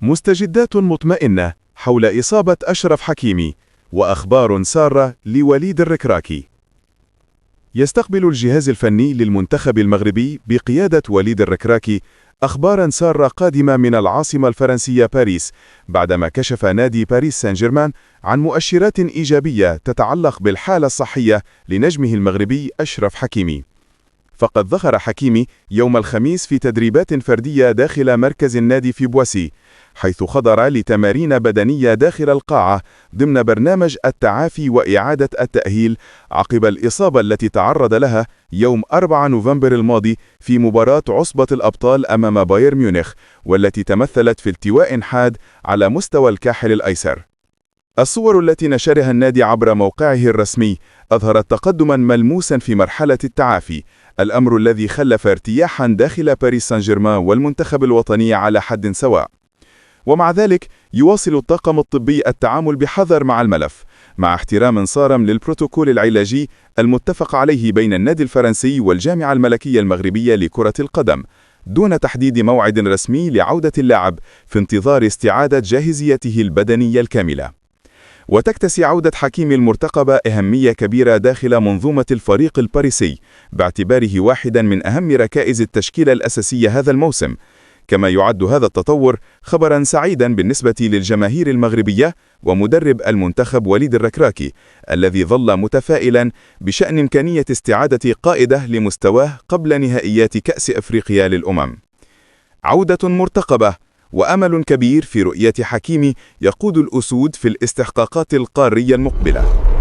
مستجدات مطمئنة حول إصابة أشرف حكيمي، وأخبار سارة لوليد الركراكي. يستقبل الجهاز الفني للمنتخب المغربي بقيادة وليد الركراكي أخباراً سارة قادمة من العاصمة الفرنسية باريس، بعدما كشف نادي باريس سان جيرمان عن مؤشرات إيجابية تتعلق بالحالة الصحية لنجمه المغربي أشرف حكيمي. فقد ظهر حكيمي يوم الخميس في تدريبات فردية داخل مركز النادي في بواسي، حيث خضر لتمارين بدنية داخل القاعة ضمن برنامج التعافي وإعادة التأهيل عقب الإصابة التي تعرض لها يوم 4 نوفمبر الماضي في مباراة عصبة الأبطال أمام بايرن ميونخ، والتي تمثلت في التواء حاد على مستوى الكاحل الأيسر. الصور التي نشرها النادي عبر موقعه الرسمي أظهرت تقدما ملموسا في مرحلة التعافي، الأمر الذي خلف ارتياحا داخل باريس سان جيرمان والمنتخب الوطني على حد سواء. ومع ذلك يواصل الطاقم الطبي التعامل بحذر مع الملف، مع احترام صارم للبروتوكول العلاجي المتفق عليه بين النادي الفرنسي والجامعة الملكية المغربية لكرة القدم، دون تحديد موعد رسمي لعودة اللاعب في انتظار استعادة جاهزيته البدنية الكاملة. وتكتسي عودة حكيمي المرتقبة أهمية كبيرة داخل منظومة الفريق الباريسي، باعتباره واحدا من أهم ركائز التشكيلة الأساسية هذا الموسم. كما يعد هذا التطور خبرا سعيدا بالنسبة للجماهير المغربية ومدرب المنتخب وليد الركراكي، الذي ظل متفائلا بشأن إمكانية استعادة قائده لمستواه قبل نهائيات كأس أفريقيا للأمم. عودة مرتقبة وأمل كبير في رؤية حكيمي يقود الأسود في الاستحقاقات القارية المقبلة.